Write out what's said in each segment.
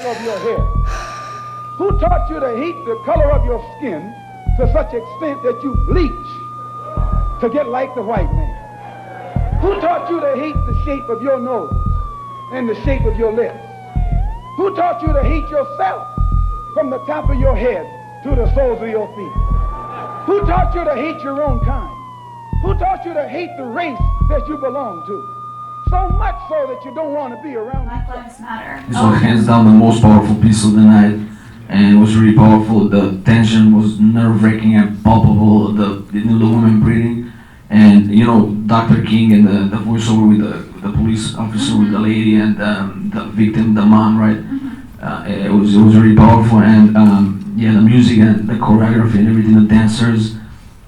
of your hair? Who taught you to heat the color of your skin to such extent that you bleach to get like the white man? Who taught you to heat the shape of your nose and the shape of your lips? Who taught you to heat yourself from the top of your head to the soles of your feet? Who taught you to hate your own kind? Who taught you to hate the race that you belong to? So much so that you don't want to be around. Black Lives Matter. This was hands down the most powerful piece of the night, and it was really powerful. The tension was nerve-wracking and palpable. The woman breathing, and Dr. King and the voiceover with the police officer with the lady and the victim, the mom, right? It was really powerful, and the music and the choreography and everything, the dancers,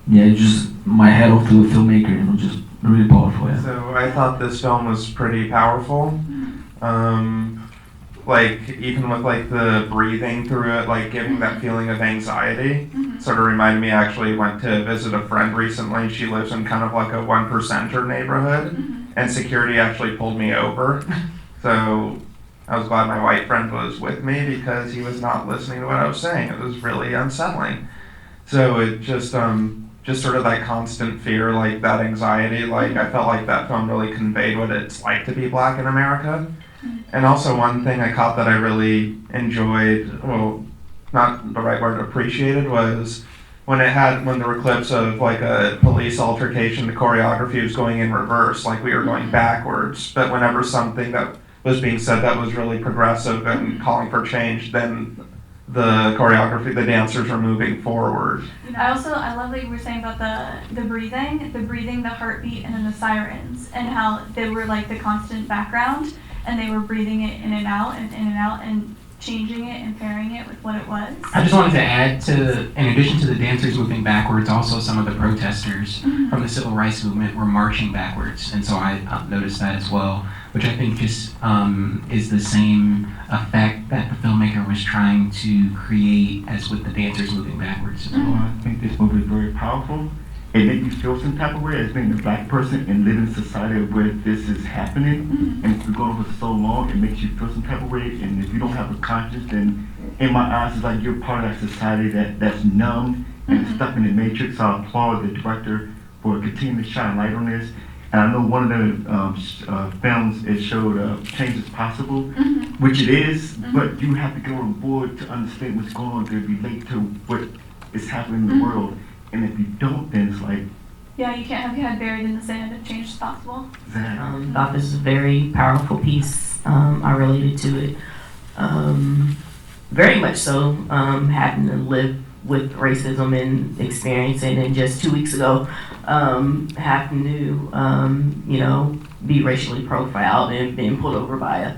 just my hat off to the filmmaker, just really powerful. Yeah. So I thought this film was pretty powerful. Like even with like the breathing through it, like giving that feeling of anxiety, sort of reminded me. I actually went to visit a friend recently. She lives in kind of like a 1%er neighborhood, and security actually pulled me over. So I was glad my white friend was with me because he was not listening to what I was saying. It was really unsettling. So it just sort of that constant fear, like that anxiety, like I felt like that film really conveyed what it's like to be black in America. And also one thing I caught that I really enjoyed, well, not the right word, appreciated, was when there were clips of like a police altercation, the choreography was going in reverse, like we were going backwards. But whenever something that was being said that was really progressive and calling for change, then the choreography, the dancers are moving forward. I love that you were saying about the breathing, the heartbeat, and then the sirens, and how they were like the constant background, and they were breathing it in and out, and changing it and pairing it with what it was. I just wanted to add in addition to the dancers moving backwards, also some of the protesters from the civil rights movement were marching backwards, and so I noticed that as well, which I think just is the same effect that the filmmaker was trying to create as with the dancers moving backwards as well. I think this movie is very powerful. It made me feel some type of way as being a black person and living in a society where this is happening, and it's been going on for so long, it makes you feel some type of way, and if you don't have a conscience, then in my eyes, it's like you're part of that society that's numb and stuck in the matrix. So I applaud the director for continuing to shine light on this. And I know one of the films, it showed change is possible, which it is, but you have to go on board to understand what's going on, to relate to what is happening in the world. And if you don't, then it's like... Yeah, you can't have your head buried in the sand if change is possible. Exactly. Thought this was a very powerful piece. I related to it. Very much so, having to live with racism and experiencing it. And just 2 weeks ago, having to, be racially profiled and being pulled over by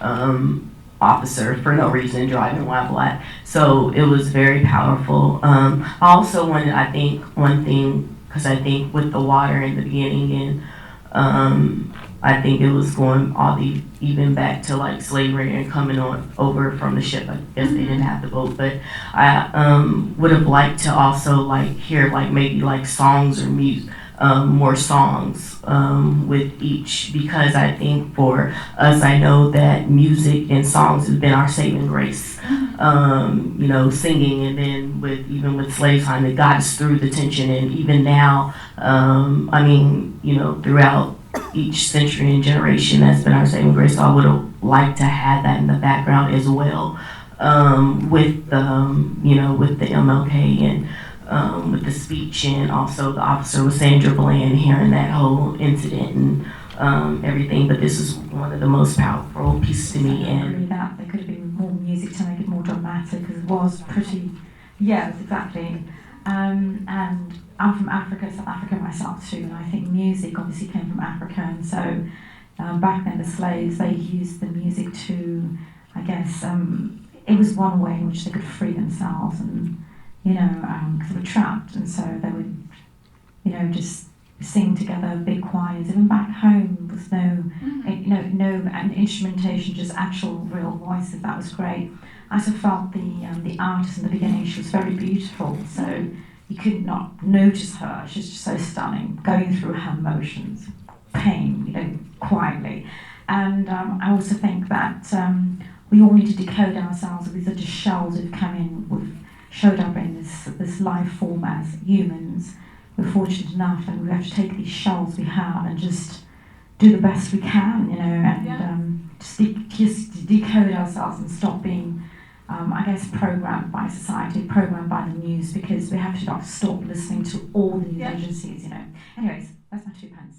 a officer for no reason, driving while black. So it was very powerful. I also wanted, one thing, because I think with the water in the beginning, and I think it was going even back to like slavery and coming over from the ship. I guess they didn't have the boat, but I would have liked to also like hear like maybe like songs or music. More songs with each, because I think for us, I know that music and songs has been our saving grace. Singing, and then even with slave time, it got us through the tension, and even now, throughout each century and generation, that's been our saving grace. So I would have liked to have that in the background as well, with the MLK and. With the speech, and also the officer was Sandra Bland, hearing that whole incident and everything. But this is one of the most powerful pieces to me. I agree that there could have been more music to make it more dramatic, because it was pretty, exactly. And I'm from Africa, South Africa myself too, and I think music obviously came from Africa, and so back then the slaves, they used the music to, I guess, it was one way in which they could free themselves, and because they were trapped, and so they would, just sing together, big choirs. Even back home, there was no instrumentation, just actual real voices. That was great. I also felt the artist in the beginning, she was very beautiful, so you could not notice her. She's just so stunning, going through her motions, pain, quietly. And I also think that we all need to decode ourselves. These are just shells who've come in, we've showed up in this life form as humans. We're fortunate enough, and we have to take these shells we have and just do the best we can, you know, and just decode ourselves and stop being, I guess, programmed by society, programmed by the news, because we have to stop listening to all the news agencies, you know. Anyways, that's my 2 pence.